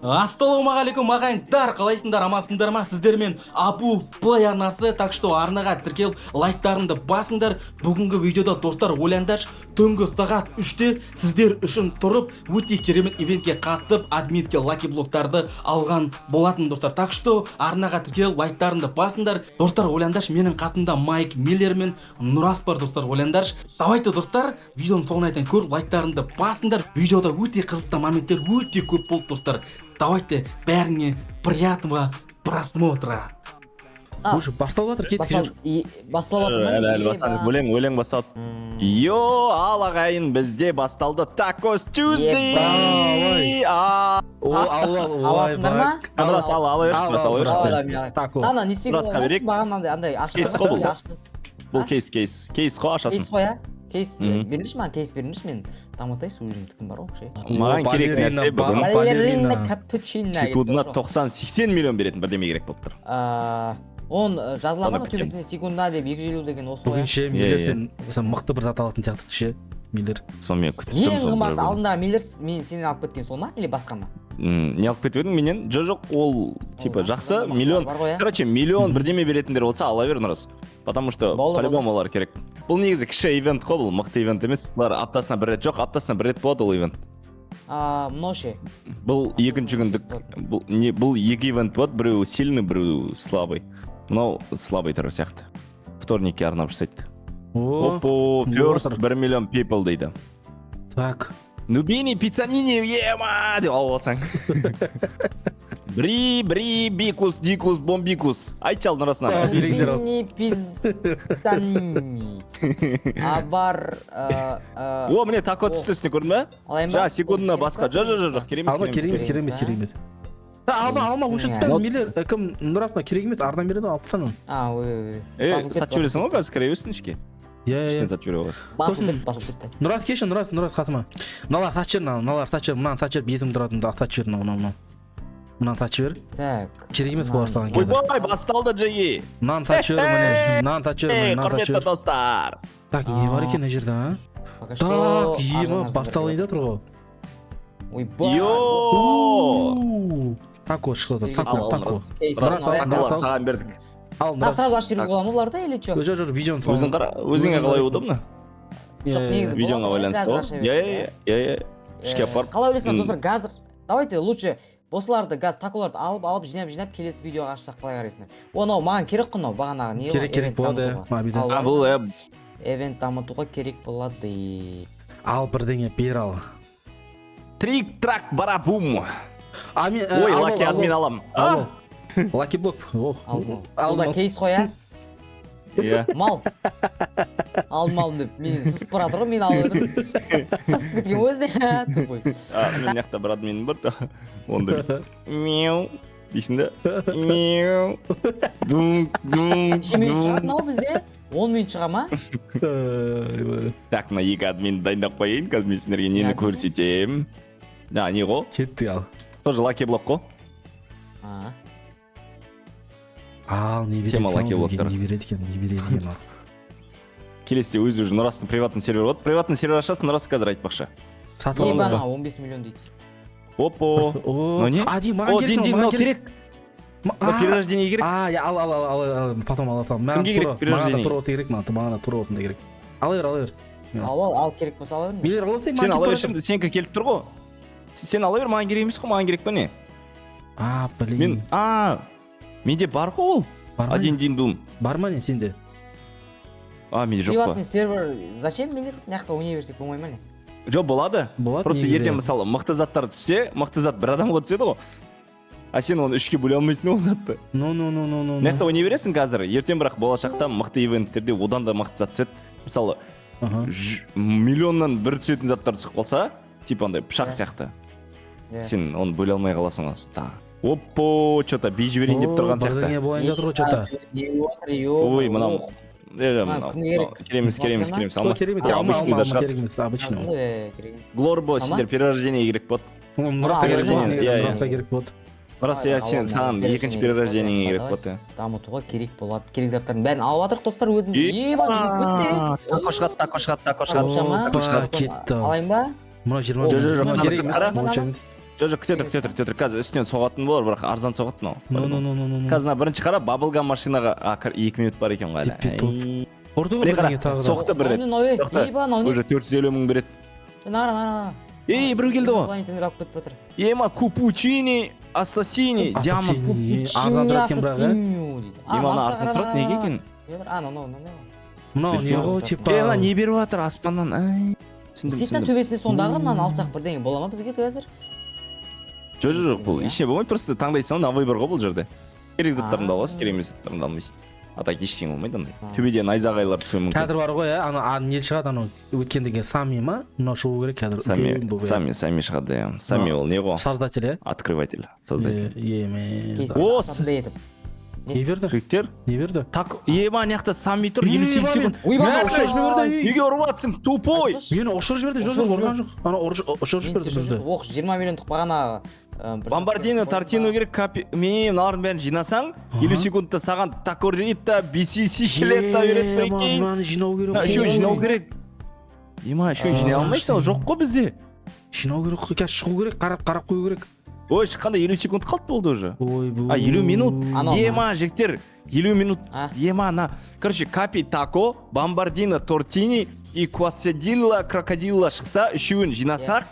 Ассалаумағалейкум ағайындар, қалайсыңдар, амансыңдар ма? Сіздермен Абу Плей арнасы, так что арнаға тіркеліп лайктарыңды басыңдар. Бүгінгі видеода достар ойлаңдаршы, түнгі сағат 3-те сіздер үшін тұрып өте керемет ивентке қатысып админке лаки блоктарды алған болатын достар. Так что арнаға тіркеліп лайктарыңды басыңдар. Достар ойлаңдаршы, менің қасымда Майк Миллер мен Нұрас бар достар, ойлаңдаршы. Давайте достар, видеоның соңына айтайын, көріп лайктарыңды басыңдар. Видеода өте қызықты моменттер өте көп болды достар. Давайте бәріңе приятного просмотра. Уже басталып жатыр, кетті. Басталып жатыр ма? Әлі басталды, өлең басталды. Йо, ал ағайын, бізде басталды Tacos Tuesday. Аласыңдар ма? Нұрас, ал ерші. Ана, не істеуге болмайсыз бағам андай Кейс қой бұл. Бұл кейс қой ашасын. Кейс қой, кейс беріңізші ма? Кейс беріңізші, мен таматайсы өзім тікім бар ғой. Маған керек нәрсе бүгін. Балерина капучино. Секундына 90-80 миллион беретін бірдеме керек болып тұр. Он жазылама төбесіне секундына деп 250 деген осы ғой. Бүгінше Миллерден мықты бір зат алатын сияқты ше, Миллер. Соны мен күтіп тұрмын. Ең қымбат алдында Миллер мен сенен алып кеткен сол ма или басқа ма? Не алып кетіп едің менен? Жоқ, ол типа жақсы, миллион. Короче, миллион бірдеме беретіндер болса ала бер Нұрас. Потому что по-любому олар керек. Бұл негізі кіші ивент қой, бұл мықты ивент емес. Бұлар аптасына бір рет, жоқ, аптасына бір рет болады ол ивент. Мынау ше. Бұл екінші күндік, бұл екі ивент болады, біреу сильный, біреу слабый. Мынау слабый түрі сияқты. Вторникке арнап жасайды. Опо, first 1 миллион people дейді. Так. Нубини, пиццанини, ема деп алып алсаң. Бри, бикус, дикус, бомбикус. Айтчал Нұрасынан. Нубини, пиццанини. Абар... О, міне тако түстесіне көрдің бе? Жа, секундына басқа. Жоқ, керемет. Алма, ұшыттан Миллер, кім Нұрасына керек емес, арна береді алып санын. Сат жөресің ғой қазір, кіре өсін ішке. Іштен сат жөре оғыз. Басып кетті. Нұрас кеші, Нұрас қатыма. Мыналар сат жер, мынаны сат жер, бетім тұратын сат жер, мынаны сат жер. Так. Керек емес болар саған. Ойбай, басталды жайы. Мынаны сат жер, мынаны сат жер. Құрметті достар. Так, не бар екен жерде, а? Так, ема, басталайда тұр ғой. Ойбай. Йооо. Тако шықылды, тако. Саған бердік. Сразу ашып жіберуге бола ма бұларда, или чо? Жоқ, видеоны өзің қара, өзіңе қалай удобно? Жоқ, негізі видеоңа байланысты ғой. Ішке апарып. Қалай ойлайсыңдар достар, қазір давайте лучше осыларды газ таколарды алып жинап келесі видеоға ашсақ қалай қарайсыңдар? Онау маған керек қой, бағанағы не ғой? Керек болады, мабида. Бұл эвент дамытуға керек болады. Ал бірдеңе бер ал. Трик-трак барабум. Ой, лаки админ алам. Лаки блок. Алда кейс қоя. Иә. Мал. Алдым деп мені сысып баратыр ғой, мен алып едім. Сысып кеткен өзіне. Мен яқта бір админім бар да. Онда мяу дейсің да. Мяу. Шемен шығатын ау бізде? 10 минут шыға ма? Так, мына екі админді дайындап қойайын, қазір мен сендерге нені көрсетем. Не ғой? Кетті ал. Тоже лаки блок қой. Ал, не береді екен ал. Келесте өзі уже Нұрастың приватный сервер болады. Приватный сервер ашасын, Нұрас қазір айтпақшы. Сатып алып. 15 миллион дейді. Опо. Не? Маған керек. Перерождение керек? Ал, потом алатам. Кімге керек перерождение? Маған тур оты керек, маған тур отында керек. Ала бер. Ал керек болса ала бер. Миллер аласың, сен ала бершім, сенікі келіп тұр ғой. Сен ала бер, маған керек емес қой, маған керек па не? Блин. Менде бар ғой ол. Один дум. Бар ма не сенде? Менде жоқ Приватный па. сервер зачем Миллер? Мияқта ойнай берсек болмай ма не? Жоқ, болады. Болады. Просто ертең мысалы мықты заттар түссе, мықты зат бір адамға түседі ғой. А сен оны үшке бөле алмайсың ол затты. Мияқта ойнай бересің қазір. Ертең бірақ болашақта мықты ивенттерде одан да мықты зат түседі. Мысалы миллионнан бір түсетін заттар түсіп қалса, типа андай пышақ сияқты. Сен оны бөле алмай қаласың ғой. Опо, что-то бей жіберейін деп тұрған сияқты. Бірдеңе болайын жатыр ғой что-то. Ой, мынау. Керемес. Обычно. Глорбо, сендер перерождение керек болады. Нұрасқа керек болады. Нұрас, саған екінші перерождение керек болады. Дамытуға керек болады. Керек заттардың бәрін алып жатырық достар өзімді. Тако шығат. Кетті. Алайын ба? Мұна 20. жоқ күте тұр қазір үстінен соғатын болар бірақ арзан соғады мынау қазір мына бірінші қара баблгам машинаға 2 минут бар екен ғой әлі ұрды міне қара бірдеңе тағы да соқты бір рет уже 450 мың береді ей біреу келді ғой планетаны алып кетіп жатыр ема купучини ассасини диама арзан тұрады екен бірақ ема ана арзан тұрады неге екен мынау не ғой типа ана не беріп жатыр аспаннан действительно төбесінде сондағы мынаны алсақ бірдеңе бола ма бізге қазір жоқ бұл ештеңе болмайды просто таңдайсың ғой выбор ғой бұл жерде керек заттарыңды аласың керек емес заттарыңды алмайсың а так ештеңе болмайды андай төбеден найзағайлар түсуі мүмкін кадр бар ғой ана не шығады анау өткендегі сами ма мынау шығу керек кадр сами шығады иә сами ол не ғой создатель иә открыватель создатель не берді жігіттер не берді так ема ана жақта сами тұр 58 секунд неге ұрып жатсың тупой мені ұшырып жіберді жоқ ұрған жоқ ана ұшырып жіберді бізді оқ 20 миллиондық бағана бомбардино тартину керек мен мыналардың бәрін жинасаң 50 секундта саған такорита BCC шилетта береді прикинь мынаны жинау керек үшеуін жинау керек ема үшеуін жинай алмайсың ол жоқ қой бізде жинау керек қой қазір шығу керек қарап қою керек ой шыққанда 50 секунд қалды болды уже ойбой 50 минут ема жігіттер 50 минут ема ана короче капи тако бомбардино тортини и квасадилла крокодилла шықса үшеуін жинасақ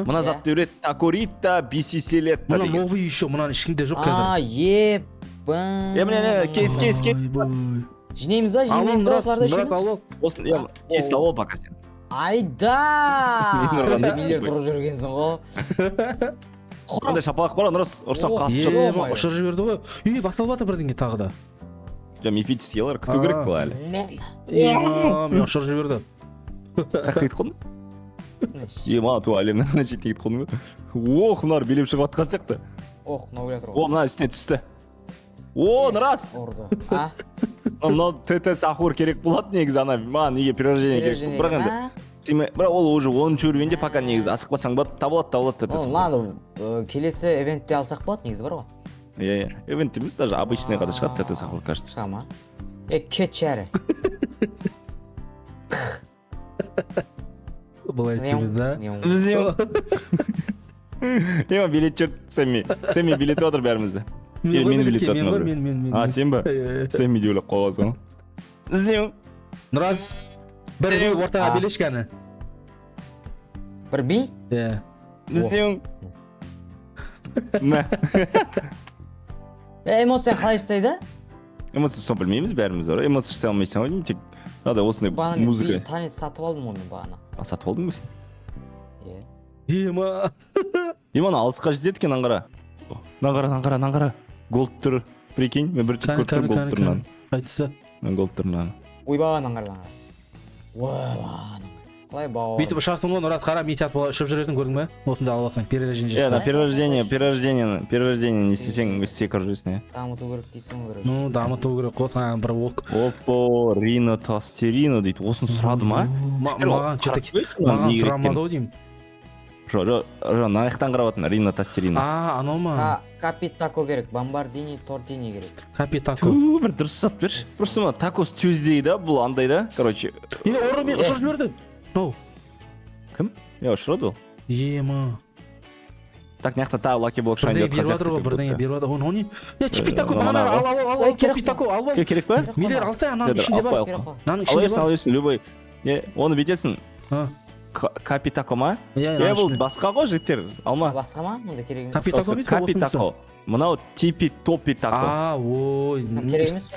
мына затты береді такорита BCC мына новый еще мынаның ешкімде жоқ қазір міне кейс жинаймыз ба осыларды үшеуміз осыны кейсті алып пока сен айда миллиард ұрып жүргенсің ғой қандай шапалақ бар нұрыс ұрсам қатты ема ұшырып жіберді ғой басталып жатыр бірдеңе тағы да жоқ мифическийлар күту керек қой әлі мен ұшырып жіберді кетіп қалдың ема ту әлемнің ана шетіне кетіп қалдың ба ох мыналар билеп шығып жатқан сияқты мынау келе жатыр о мына үстіне түсті о нұрас ұрды мынау ТТ сахур керек болады негізі ана маған неге приложение керек бірақ енді бірақ ол уже 10 уровеньде пока негізі асықпасаң табылады ТТ сахур ладно келесі эвентте алсақ болады негізі бар ғой иә эвент емес даже обычный ғана шығады ТТ сахур кажется шыға ма кетші әрі былай айтсаңыз да ема билет жүрді сэмми билетіп отыр бәрімізді мен билетіп отырмын мен сен ба сэмми деп ойлап қалғансың ғой нұраз бір би ортаға билешкәні бір би иә эмоция қалай жасайды эмоция соны білмейміз бәріміз бар эмоция жасай алмайсың ғой деймін тек мынадай осындай музыка танец сатып алдым ғой мен бағана сатып алдың ба сен ема ана алысқа жетеді екен нан қара голд тұр прикинь мен бір жігіт көріп голд тұр мынаны қайтысы голд тұр мынаны ойбай нан қара қалай бау бүйтіп ұшарсың ғой нұрат қара митят ұшып жүретін көрдің ба осында алып алсаң перерождение перерождение не істесең секіріп жүресің иә дамыту керек дейсің ғой ну дамыту керек қой саған бір оппо рино тастерино дейді осыны сұрады ма маған сұрамады ау деймін жоқ мына жақтан қарап жатырмын рино тастерино анау ма капитако керек бомбардини тортини керек капитако бір дұрыс зат берші просто мына такос тюздей да бұл андай да короче мен ұшырып жіберді кім ұшырады ол ема так мына жақта тағы лаки блок шайын бірдеңе беріп жатыр оны не типитако бағана ал типитако алып ал керек па миллер алса ананың ішінде бар мынаның ішінде бар ал берсін любой оны бүйтесің капитако ма бұл басқа ғой жігіттер алма басқа ма мұнда керек емес капитако мынау типи топи тако ой керек емес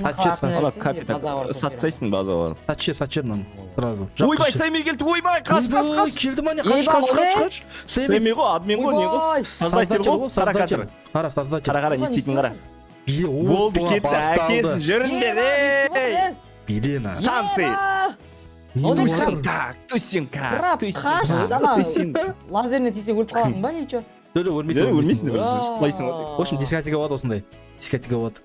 сатсайсың база бар сатшы мынаны сразу ойбай сэмми келді ойбай қаш келді ма не қаш сэмми ғой админ ғой не ғой создатель ғой қара создатель қара не істейтінін қара болды кетті әкесін жүріңдер ей билена танцы тусинка қаш ана лазеріне тисең өліп қаласың ба не че жоқ өлмейсің бір шықпайсың ғой в общем дискотека болады осындай дискотека болады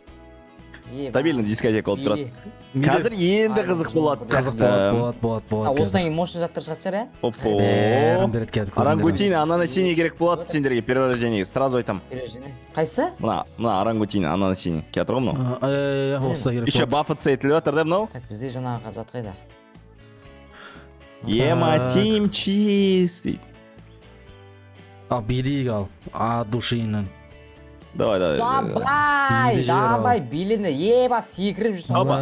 стабильно дискотека болып тұрады қазір енді қызық болады болады осыдан кейін мощный заттар шығатын шығар иә оппо орангутин ананасини керек болады сендерге перерождение сразу айтамын қайсы мына орангутин ананасини келе жатыр ғой мынау осыда керек еще баффаться етіліп жатыр да мынау так бізде жаңағы зат қайда ема тим чиз дейді Ал билейік ал. От душинен. Давай. Давай, Билді жібер ал. давай, биліні. Еба, секіріп жүрсің. Опа.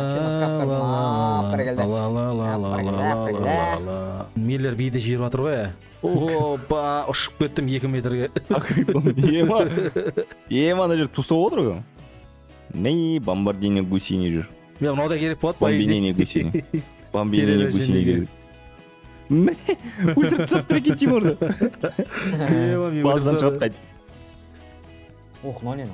Бір келді. Миллер биді жіберіп жатыр ғой. Опа, ұшып кеттім 2 метрге. Ема ана жер тусап отыр ғой. Не бомбардини гусини жүр. Мен мынау керек болады. Бомбинини гусини. Бомбинини гусини керек. Өлтіріп тастап прикинь Тимурды. Баздан шығып қайтып. Ох, мынау не?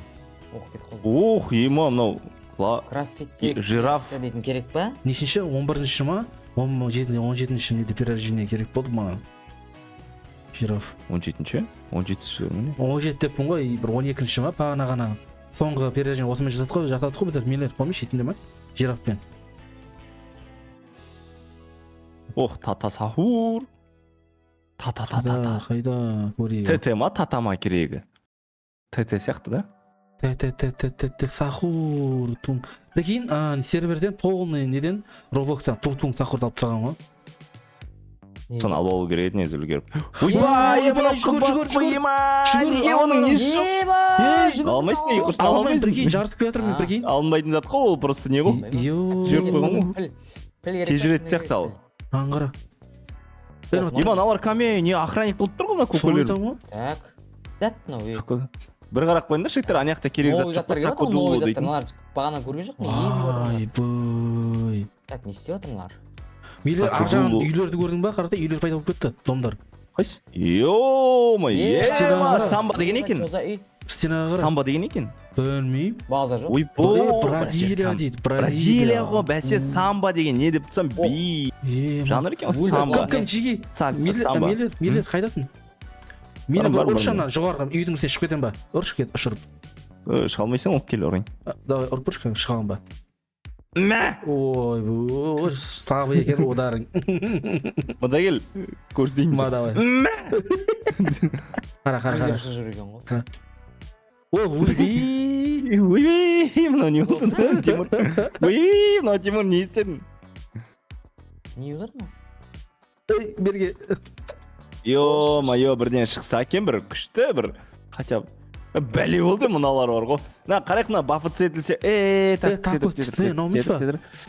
Ох, кетіп қалды. Ох, ема мынау Граффити жираф. дейтін керек па? Нешінші? 11-ші ма? 17-ші неде перерождение керек болды маған. Жираф. 17-ші? 17-ші міне. 17 деппін ғой, бір 12-ші ма? Бағана ғана. Соңғы перерождение осымен жатады ғой бітір миллер помнишь етінде ма? Жирафпен. Ох, тата сахур. Тата. Қайда көрейік. ТТ ма тата ма керегі? ТТ сияқты да? Сахур. Прикинь, серверден полный неден Роблокстан тун сахурды алып тастаған ғой. Соны алып алу керек еді өзі үлгеріп. Ойбай, Неге оның не жоқ? Еба! Алмайсың неге құрсын алмаймын, алмайсың? жарытып келатырмын, прикинь. Алынбайтын зат қой ол просто не ғой? Жүріп қойған ғой. Тез жүретін сияқты ал. Аңғара. Иман алар кәме не охранник болып тұр ғой мына көкелер. Так. Дәт мынау. Бір қарап қойыңдар шектер ана жақта керек зат жоқ. Новый заттар новый заттар. Мыналар бағана көрген жоқ мен Айбай. Так, не істеп жатыр мыналар? Мейлер ар жағын үйлерді көрдің ба? Қарата үйлер пайда болып кетті, домдар. Қайсы? Йо-ма, стенаға. самба деген екен. Стенаға қара. Самба деген екен. Білмеймін. База жоқ. Ойбой, Бразилия дейді, Бразилия ғой, бәсе самба деген не деп тұрсам би. Жанр екен ғой самба. Кім жеге? Сальса, самба. Мейлер қайдасың? Мені бір ұршаннан жоғарғы үйдің үстіне шығып кетем ба? Ұршып кет, ұшырып. Шыға алмайсың ол кел ұрайын. Давай, ұрып ұршып шығамын ба? Мә! Ой, сабы екен ударың. Мұнда кел, көрсетейін. Ма, давай. Мә! Қара. жүрген ғой. Ой, мынау не болды? Тимур. Ой, мынау Тимур не істедің? Не удар ма? Берге. Йо-майо, бірден шықса екен бір күшті бір хотя бәле болды мыналар бар ғой. На қарайық мына баффет етілсе.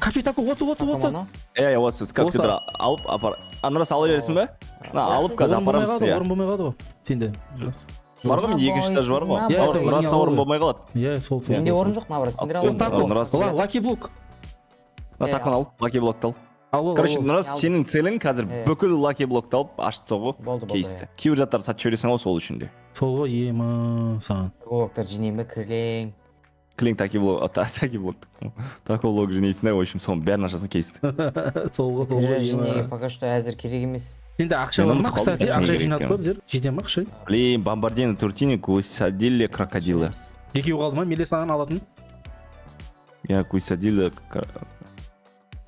Кафе тако, вот. Осы скафедра алып апар. Анрас ала бересің бе? На алып қазір апарамыз. Орын болмай қалды ғой. Сенде. Бар ғой мен екінші этаж бар ғой. Раста орын болмай қалады. Иә, сол. Менде орын жоқ, набрас. Сендер алып. Лаки блок. На такын ал, лаки блокты ал. Алло. Короче, Нұрас сенің целің қазір бүкіл лаки блокты алып ашып тастау ғой кейсті. Кейбір заттар сатып жібересің ғой сол үшін де. Сол ғой ема саған. Блоктар жинейін бе, кірлең. Клин таки блок, тако блок жинейсің да, в общем, соның бәрін ашасың кейсті. Сол ғой. Жинеге пока что әзір керек емес. Сенде ақша бар ма? Кстати, ақша жинатып қой біздер. Жете ма ақша? Блин, бомбардины, туртини, кусадилле, крокодилы. Екеуі қалды ма? Меле саған алатын? Я кусадилле,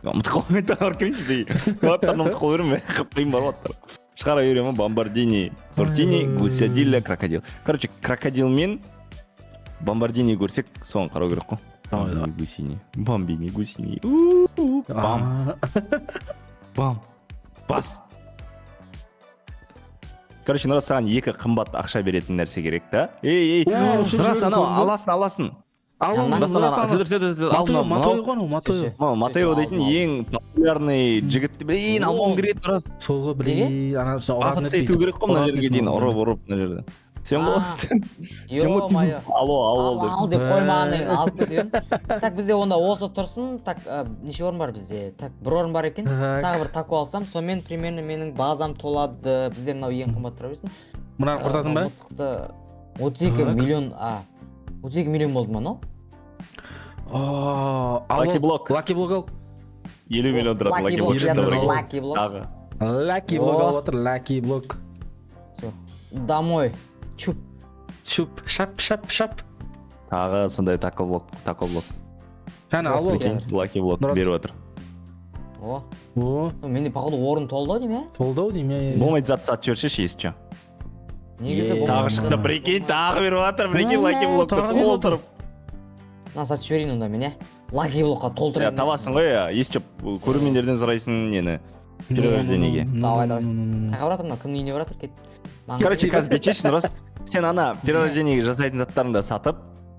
ұмытып қалмай тағар кімші жей. Оттарын ұмытып қол берім, қиын бар оттар. Шығара беремін, бомбардини, туртини, кусадилле, крокодил. Короче, крокодил мен бомбардини көрсек, соған қарау керек қой. Бомбини, гусини, бомбини, гусини. Бам. Бам. Бас. Короче, Нұрас саған екі қымбат ақша беретін нәрсе керек та. Ей, Нұрас анау аласын. Матео дейтін ең популярный жігітті блин алмауым керек Нұрас. Сол ғой блин. Баффет ету керек қой мына жерге дейін ұрып мына жерде. Сен ғой? Йо-майо. Ал деп қоймағаннан кейін алып кетемін. Так, бізде онда осы тұрсын. Так, неше орын бар бізде? Так, бір орын бар екен. Тағы бір тако алсам, сонымен примерно менің базам толады. Бізде мынау ең қымбат тұра берсін. Мынаны құртатын ба? Мысықты 32 миллион, 32 миллион болды ма, но? Лаки блок ал. 50 миллион тұрады лаки блок. Лаки блок. Лаки блок алып отыр, лаки блок. Домой. Чуп. Шап. Тағы сондай тако блок. Кәне алып ол. Лаки блок беріп отыр. О. Менде походу орын толды дейм, ә? Толды дейм. Болмайды зат сатып жіберші есть че. Негізі тағы шықты прикинь, тағы беріп жатыр, прикинь, лаки блокты толтырып. На сатып жіберейін онда мен, лаки блокқа толтырайын. Табасың ғой, есть че көрермендерден сұрайсың нені. перерождениеге. Давай. Қайға баратыр мына кімнің үйіне баратыр кет. Короче, қазір бетчешін рас. Сен ана перерождениеге жасайтын заттарыңды сатып,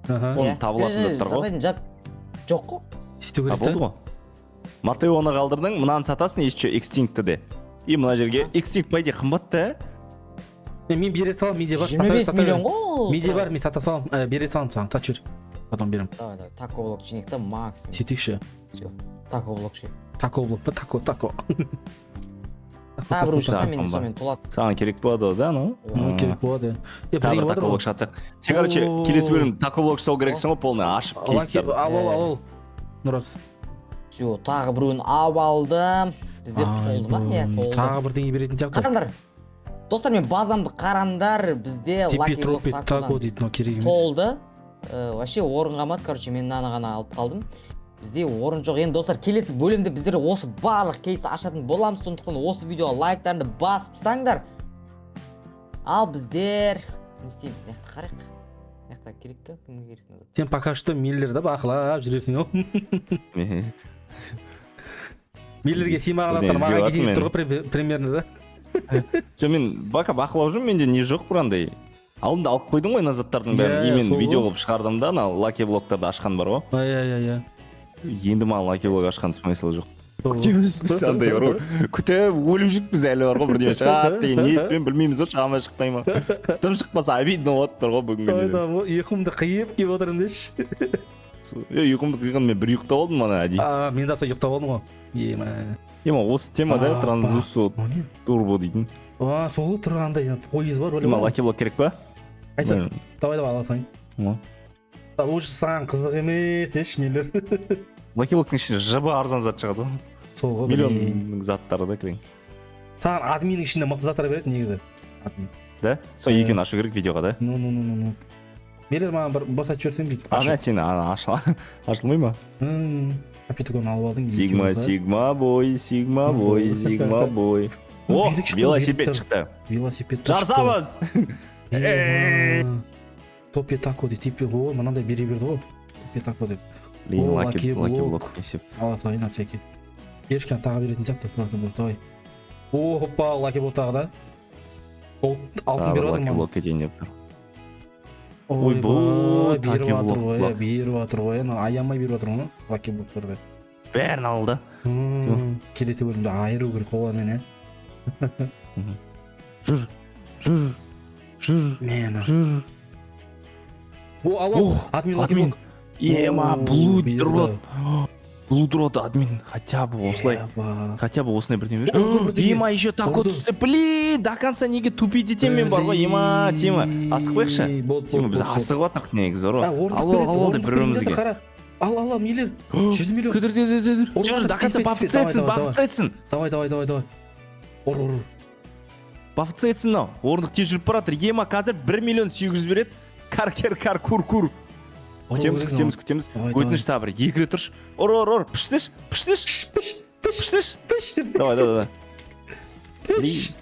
оны табылатын заттар ғой. Жасайтын зат жоқ қой. сөйту керек Болды ғой. Матеоны қалдырдың, мынаны сатасың, еще экстинкті де. И мына жерге экстинкт по идее қымбат та. мен бере салам, менде бар. 25 миллион ғой. менде бар, мен сата салам, бере салам саған, сатып жібер. Потом берем. Давай, тако блок жинек та максимум. Сөйтейікші. Тако блок ше. Тако блок па, тако. Тағы бір ұшаса мен сонымен толады. Саған керек болады ғой, да, ну? керек болады. Тағы бір тако блок шатсақ. Сен, короче, келесі бөлім тако блок жасау керексің ғой, полный ашып кейстер. Ал. Нұрас. Все, тағы біреуін алып алдым. Бізде толды ма? Толды. Тағы бірдеңе беретін сияқты. Қараңдар. Достар, мен базамды қараңдар. Бізде Типи тропи тако дейді, но керек емес. толды. Вообще орын қалмады, короче, мен мынаны ғана алып қалдым. Бізде орын жоқ. Енді достар, келесі бөлімде біздер осы барлық кейсті ашатын боламыз. Сондықтан осы видеоға лайктарыңды басып тастаңдар. Ал біздер не істейміз? Мықты қарайық. Мықты керек пе? Кімге керек назад? Сен пока что Миллерді бақылап жүресің ау. Миллерге симаған аттар маған кезеңіп тұр ғой примерно да. Жоқ, мен бақылап жүрмін, менде не жоқ бірандай. Алдында алып қойдың ғой назаттардың бәрін. И мен видео қылып шығардым да, ана лаки блоктарды ашқан бар ғой. Иә. Енді маған лаки блок ашқан смысл жоқ. Күтеміз андай бар ғой. Күтіп өліп жүрміз әлі бар ғой, бірдеңе шығады деген ниетпен білмейміз ғой, шыға ма шықпай ма. Тым шықпаса обидно болады тұр ғой бүгінгі неден. Ұйқымды қиып келіп отырмын деші. Ұйқымды қиған мен бір ұйықтап алдым ана әдейі. Мен де сол ұйықтап алдым ғой. Ема осы темада транзусо турбо дейтін. Сол тұрғандай пойыз бар. Ема лаки блок керек па? Айтса, давай ала сайын. Уже саған қызық емес деші Миллер. Лаки блоктың ішінде жабы арзан зат шығады ғой. Сол ғой. Миллион заттары да кірген. Саған админнің ішінде мықты заттар береді негізі. Да? Сол екеуін ашу керек видеоға да? Миллер маған бір босатып жіберсең бүйтіп. Ана сені ашылмай ма? Капитон алып алдың. Сигма бой. О, велосипед шықты. Жарсамыз! Топе тако дейді, типе ғой, мынандай бере берді ғой. Топе тако деп. Лаки блок кесіп. Ала сайын апсеке. Ешкен тағы беретін сияқты, лаки блок, давай. Опа, лаки блок тағы да. Алтын беріп лаки блок кетейін деп тұр. Ойбой, беріп атыр ғой, аямай беріп атыр ғой, лаки блоктарды. Бәрін алды. Келеті бөлімді айыру керек қолармен, Жүр. Алло, админ лаки блок. Ема, блудрот админ, хотя бы осылай бірден берші. Ема, еще тако түсті, блин, до конца неге тупить етемен бар ғой, ема, тема, асықпайықшы. Тема, біз асығып атық негізі, ұры. Ал, деп бір өмізге. Ал, Миллер, 100 миллион. Күдір, жүр, до конца бафыцетсін. Давай. Ұр. Бафыцетсін, орындық тез жүріп баратыр. Ема, қазір 1 миллион 800 береді. Кар, кур. Күтеміз. Өтініш табыр, 2 рет тұрш. Ұр, піштіш. Давай.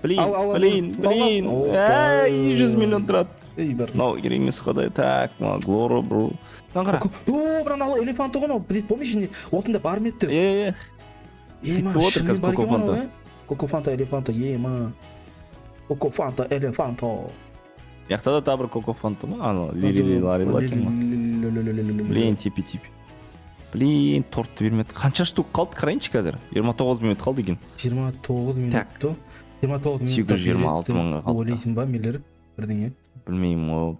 Блин. 100 миллион тұрады. Мынау керек емес қодай. Так, Глоро, бро. Қара. Біран алы элефанты ғой, помнишь, отында бар метті. Ема, шынымен бар екен ғой. Кокофанта, элефанта. Яқтада табыр кокофанта ма? Ана, лари кен ма? Блин, типи. Блин, тортты бермеді. Қанша штук қалды қарайыншы қазір? 29 минут қалды екен. 29 минутты. 29 минутта 826 мыңға қалды. Ойлайсың ба, Миллер? Бірдеңе? Білмеймін ғой.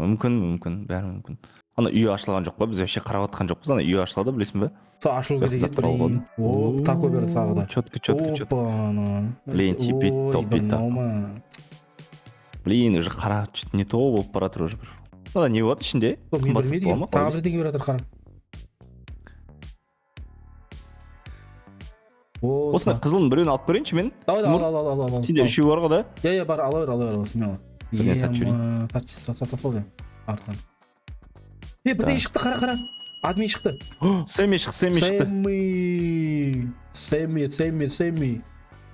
Мүмкін, бәрі мүмкін. Ана үй ашылған жоқ па? Біз вообще қарап атқан жоқпыз. Ана үй ашылады, білесің бе? Сол ашылу керек еді, блин. Тако берді сағыда. Чётко. Блин, типи, топита. Блин, уже қара, не то болып баратыр уже бір. Ана не болады ішінде? Мен білмейді, тағы бірдеңе бератыр қара. Осында қызылын біреуін алып көрейінші мен. Ал. Сенде үшеу бар ғой да? Иә, бар, ала бер, смело. Біріне сатып жіберейін. Сата сол да, артынан. Бірдеңе шықты, қара. Админ шықты. Сэмми шықты. Сэмми.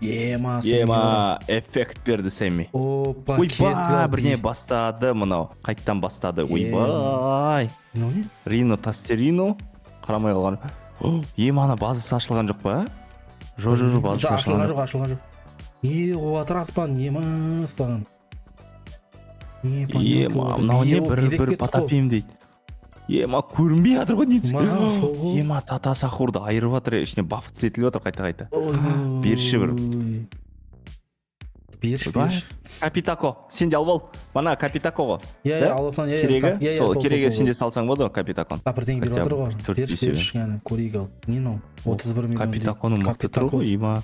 Ема, эффект берді Сэмми. Опа, ойбай, бірне бастады мынау. Қайттан бастады, ойбай. Рино, Тастерино. Қарамай қалған. Ема, ана базасы ашылған жоқ па? Жоқ, базасы ашылған жоқ. Оғатыр аспан, ема астаған. Мынау не бір потапим дейді. Ема көрінбей жатыр ғой не Маған сол ғой. Ема тата сахурды айырып жатыр, ішіне баф цветіліп жатыр қайта. Берші бір. Берші. Капитако, сен де алып ал. Мана Капитако ғой. Аласың, Керегі? Сол керегі сенде салсаң болады Капитакон. Бірден беріп жатыр ғой. Берші, көрейік ал. Не мынау? 31 миллион. Капитаконың мықты тұр ғой, ема.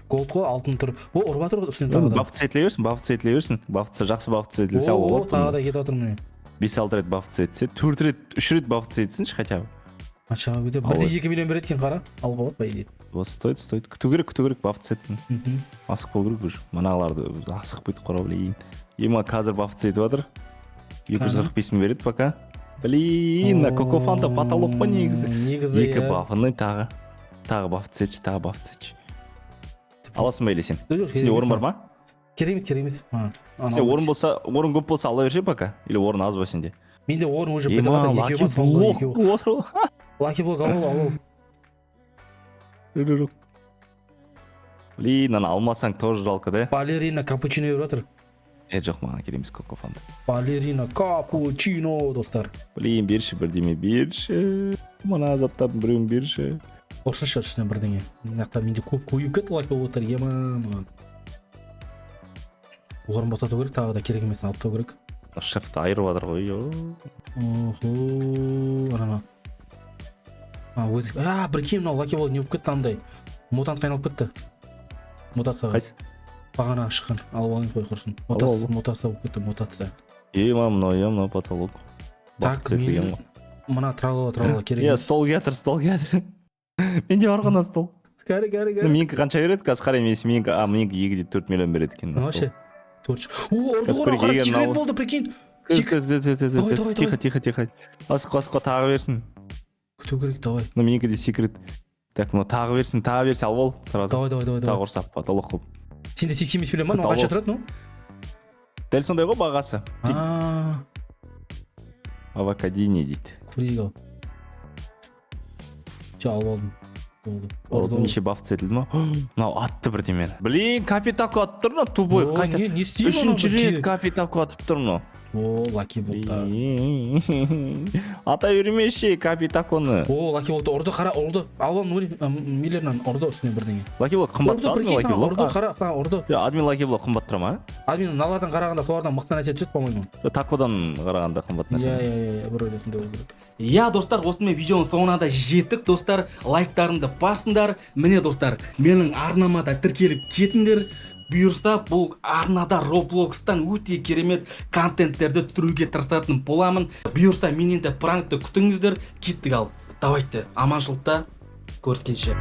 Голд қой, алтын тұр. Ұрып жатыр ғой үстінен тағы да. Баф цветіле берсін. Жақсы баф цветілсе алып болады. Тағы да кетіп жатыр міне. 5-6 рет баф цветсе, 4 рет, 3 рет баф цветсінші хотя бы. Ачаға бүйде 1-2 миллион береді екен қара. Алға болады ба иде. Стоит. Күту керек баф цветін. Асық бол керек бір. Маналарды асық бүйті қора білейін. Ема қазір баф цветіп жатыр. 245 мың береді пока. Блин, Кокофанта потолок па негізі. Екі бафыны тағы баф цветші. Аласың ба еле сен? Сенде орын бар ма? Керемет. Сен орын көп болса ала берші пока? Или орын аз ба сенде? Менде орын уже бітіп жатыр. Лаки блок ал. Блин, ана алмасаң тоже жалко, да? Балерина капучино беріп жатыр. Жоқ, маған керек емес Кокофанта. Балерина капучино, достар. Блин, берші бірдеме, берші. Мана азаптардың біреуін берші. Ұрсыншы үстіне бірдеңе. Мынақта менде көп көйіп кетті лаки болып отыр. Ема. Орын босату керек, тағы да керек емес алып тау керек. Шефті айырып жатыр ғой. Анана. Біркем мынау лаки болып не болып кетті андай. Мутантқа айналып кетті. Мутация. Қайсы? Бағана шыққан. Алып алайын қой құрсын. Мутация болып кетті, мутация. Мынау потолок. Так, мына тралала керек. Стол кетір. Менде бар ғана стол. Кәрі. Менікі қанша береді? Қазір қарай емес. Менікі 4 миллион береді екен. Вообще. Секрет болды, прикинь. Тихо. Асыққа тағы берсін. Күту керек, давай. Менікі де секрет. Так, тағы берсін, алып ал. Давай. Тағы ұрсап, потолок қып. Сенде 80 миллион ма? Қанша тұрады, ну? Дәл сондай ғой бағасы. Авокадине дейді. Көрейік ал. Алып алдым. Неше баф цветілді ма? Мынау атты бірдемені. Блин, Капитако атып тұр, тубой. Қайта. Не істеймін? 3-ші рет Капитако атып тұр, мынау. Лаки болта. Ата үйремеші Капитаконы. Лаки болта ұрды, қара ұрды. Алван миллионнан ұрды үстіне бірдеңе. Лаки блок қымбат тұрады ма? Лаки блок? Ұрды, қара, ұрды. Админ Лаки блок қымбат тұра ма? Админ налардан қарағанда солардан мықтан әсет түседі, по-моему. Такодан қарағанда қымбат нәрсе. Бір ойлесінде ол керек. Достар, осымен видеоның соңына да жеттік, достар. Лайктарыңды басыңдар. Міне, достар, менің арнамада тіркеліп кетіңдер. Бұйырса, бұл арнада Roblox'тан өте керемет контенттерді түсіруге тырысатын боламын. Бұйырса, менен де пранкты күтіңіздер. Кеттік ал. Давайте, аманшылықта көріскенше.